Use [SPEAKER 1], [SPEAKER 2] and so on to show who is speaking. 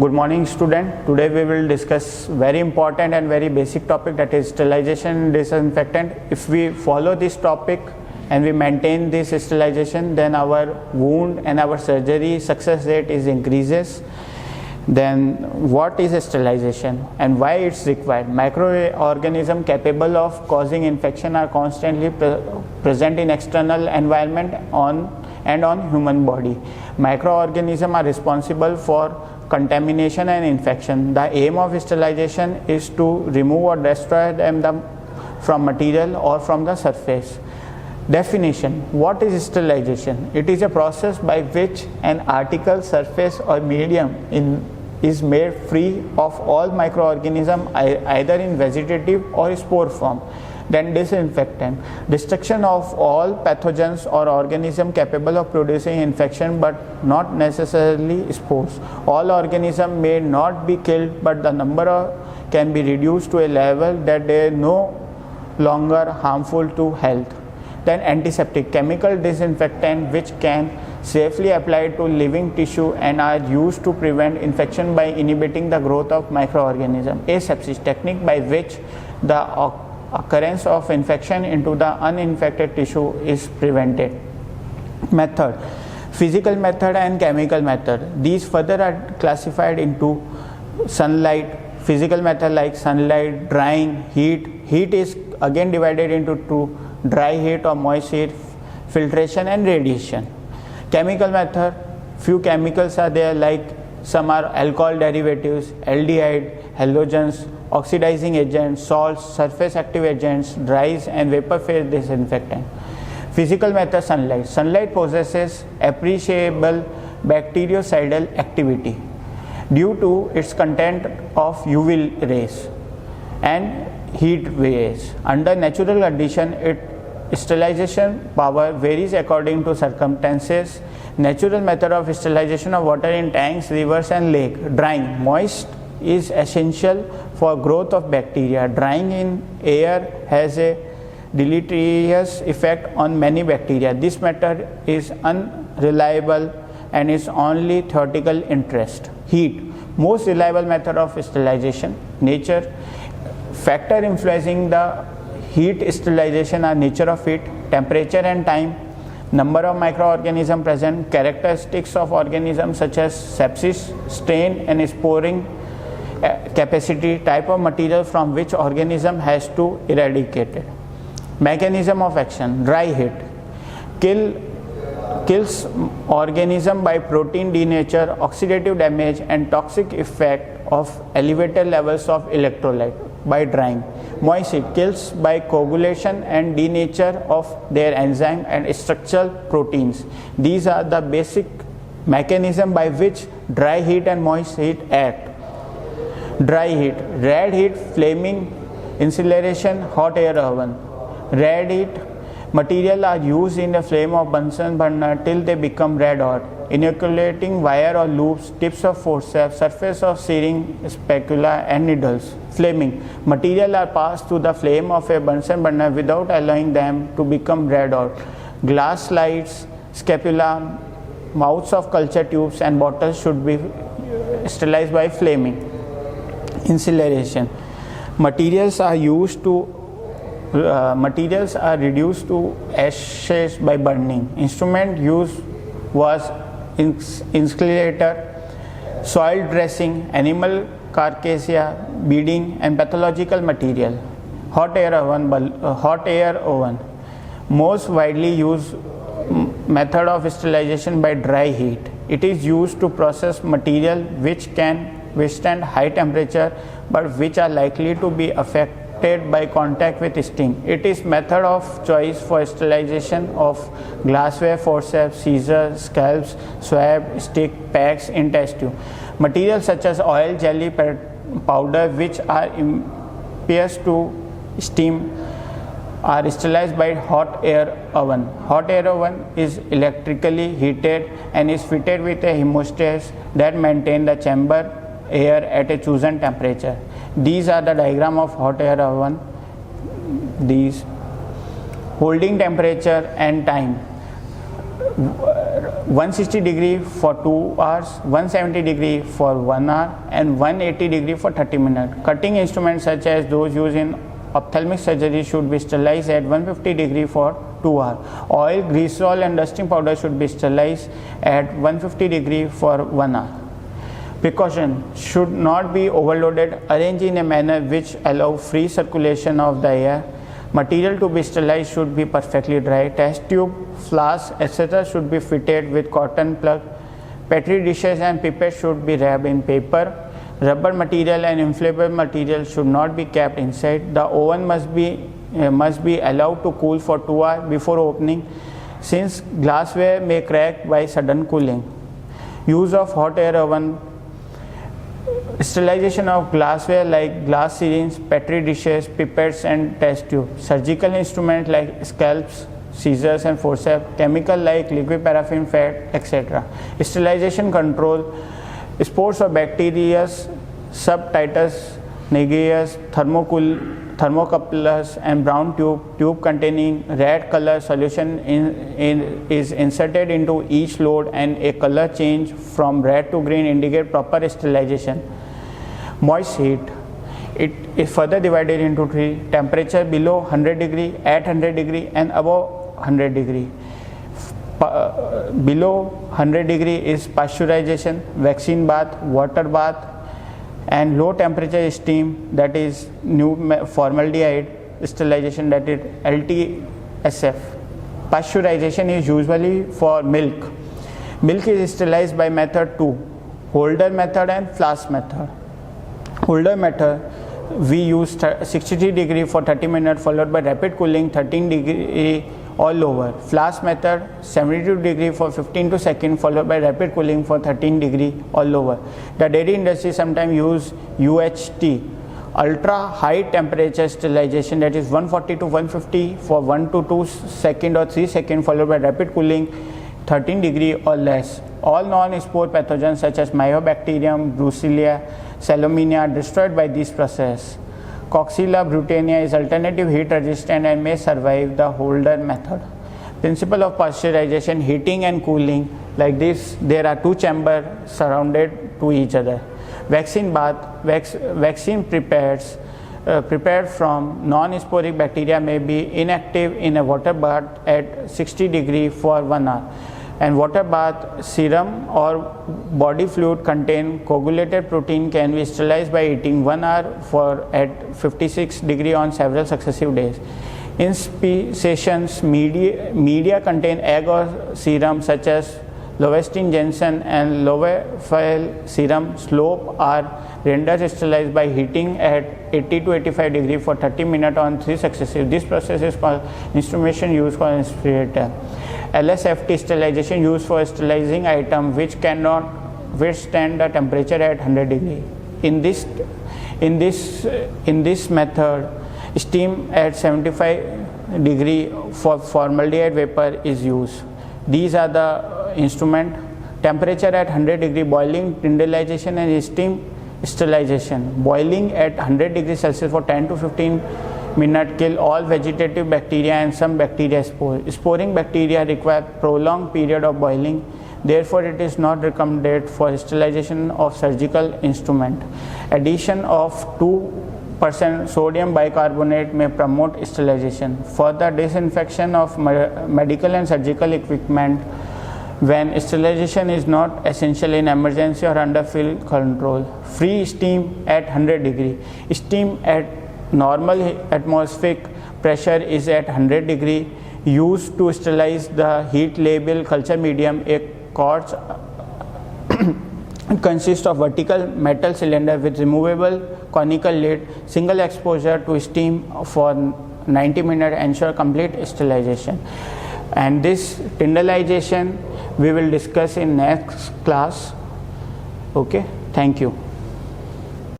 [SPEAKER 1] Good morning student. Today we will discuss very important and very basic topic, that is sterilization and disinfectant. If we follow this topic and we maintain this sterilization, then our wound and our surgery success rate is increases. Then what is sterilization and why it's required? Microorganisms capable of causing infection are constantly present in external environment on human body. Microorganisms are responsible for contamination and infection. The aim of sterilization is to remove or destroy them from material or from the surface. Definition: what is sterilization? It is a process by which an article, surface or medium is made free of all microorganisms either in vegetative or spore form. Then disinfectant: destruction of all pathogens or organisms capable of producing infection but not necessarily spores. All organisms may not be killed, but the number can be reduced to a level that they are no longer harmful to health. Then antiseptic: chemical disinfectant which can safely applied to living tissue and are used to prevent infection by inhibiting the growth of microorganisms. Asepsis: technique by which the occurrence of infection into the uninfected tissue is prevented. Method: physical method and chemical method. These further are classified into sunlight, physical method like sunlight, drying, heat. Heat is again divided into two: dry heat or moist heat, filtration and radiation. Chemical method: few chemicals are there, like some are alcohol derivatives, aldehyde, halogens, oxidizing agents, salts, surface active agents, dyes and vapor phase disinfectant. Physical method: sunlight. Sunlight possesses appreciable bactericidal activity due to its content of UV rays and heat rays. Under natural condition, its sterilization power varies according to circumstances. Natural method of sterilization of water in tanks, rivers and lake. Drying: moist is essential for growth of bacteria. Drying in air has a deleterious effect on many bacteria. This method is unreliable and is only theoretical interest. Heat: most reliable method of sterilization. Nature: factor influencing the heat sterilization are nature of heat, temperature and time, number of microorganisms present, characteristics of organisms such as sepsis, strain and sporing capacity, type of material from which organism has to eradicate it. Mechanism of action: dry heat kills organism by protein denature, oxidative damage and toxic effect of elevated levels of electrolyte. By drying. Moist heat kills by coagulation and denature of their enzyme and structural proteins. These are the basic mechanism by which dry heat and moist heat act. Dry heat: red heat, flaming, incineration, hot air oven. Red heat: material are used in a flame of Bunsen burner till they become red hot. Inoculating wire or loops, tips of forceps, surface of searing spatula and needles. Flaming: material are passed through the flame of a Bunsen burner without allowing them to become red hot. Glass slides, scapula, mouths of culture tubes and bottles should be sterilized by flaming. Incineration: materials are reduced to ashes by burning. Instrument used was incinerator, soil dressing, animal carcassia, bedding and pathological material. Hot air oven: most widely used method of sterilization by dry heat. It is used to process material which can withstand high temperature but which are likely to be affected by contact with steam. It is method of choice for sterilization of glassware, forceps, scissors, scalps, swab, stick, packs in test tube. Materials such as oil, jelly, powder which are impervious to steam are sterilized by hot air oven. Hot air oven is electrically heated and is fitted with a hemostat that maintain the chamber air at a chosen temperature. These are the diagram of hot air oven. These holding temperature and time. 160 degree for 2 hours, 170 degree for 1 hour, and 180 degree for 30 minutes. Cutting instruments such as those used in ophthalmic surgery should be sterilized at 150 degree for 2 hours. Oil, glycerol and dusting powder should be sterilized at 150 degree for 1 hour. Precaution: should not be overloaded. Arrange in a manner which allow free circulation of the air. Material to be sterilized should be perfectly dry. Test tube, flask, etc. should be fitted with cotton plug. Petri dishes and pipettes should be wrapped in paper. Rubber material and inflatable material should not be kept inside. The oven must be allowed to cool for 2 hours before opening, since glassware may crack by sudden cooling. Use of hot air oven. Sterilization of glassware like glass syringes, petri dishes, pipettes and test tubes. Surgical instruments like scalpels, scissors and forceps. Chemical like liquid paraffin, fat, etc. Sterilization control. Spores of bacteria, subtitus, nigrius, thermocouples and brown tube containing red color solution is inserted into each load, and a color change from red to green indicate proper sterilization. Moist heat. It is further divided into 3: temperature below 100 degree, at 100 degree and above 100 degree. Below 100 degree is pasteurization, vaccine bath, water bath, and low temperature steam, that is new formaldehyde sterilization, that is LTSF. Pasteurization is usually for milk. Milk is sterilized by method 2: Holder method and flask method. Holder method, we use 63 degree for 30 minutes followed by rapid cooling 13 degree all over. Flask method, 72 degree for 15 to seconds followed by rapid cooling for 13 degree all over. The dairy industry sometimes use UHT, ultra high temperature sterilization, that is 140 to 150 for 1 to 2 seconds or 3 seconds followed by rapid cooling 13 degree or less. All non-spore pathogens such as Mycobacterium, Brucellosis, Salmonella are destroyed by this process. Coxiella brutania is alternative heat resistant and may survive the Holder method. Principle of pasteurization: heating and cooling. Like this, there are 2 chambers surrounded to each other. Vaccine bath. Vaccine prepared from non-sporic bacteria may be inactive in a water bath at 60 degree for 1 hour. And water bath serum or body fluid contain coagulated protein can be sterilized by eating 1 hour for at 56 degree on several successive days. In speciations, media contain egg or serum such as Lovestin Jensen and Lovefil serum slope are rendered sterilized by heating at 80 to 85 degree for 30 minutes on 3 successive. This process is called instrumentation used for inspirator. LSFT sterilization used for sterilizing item which cannot withstand the temperature at 100 degree. In this method, steam at 75 degree for formaldehyde vapor is used. These are the instrument: temperature at 100 degree, boiling, tyndalization and steam sterilization. Boiling at 100 degrees Celsius for 10 to 15 minutes kill all vegetative bacteria and some bacteria spore. Sporing bacteria require prolonged period of boiling. Therefore, it is not recommended for sterilization of surgical instrument. Addition of 2% sodium bicarbonate may promote sterilization. Further disinfection of medical and surgical equipment when sterilization is not essential in emergency or under field control. Free steam at 100 degree. Steam at normal atmospheric pressure is at 100 degree. Used to sterilize the heat label culture medium. A quartz consists of vertical metal cylinder with removable conical lid. Single exposure to steam for 90 minutes ensure complete sterilization. And this tyndalization we will discuss in next class. Okay, thank you.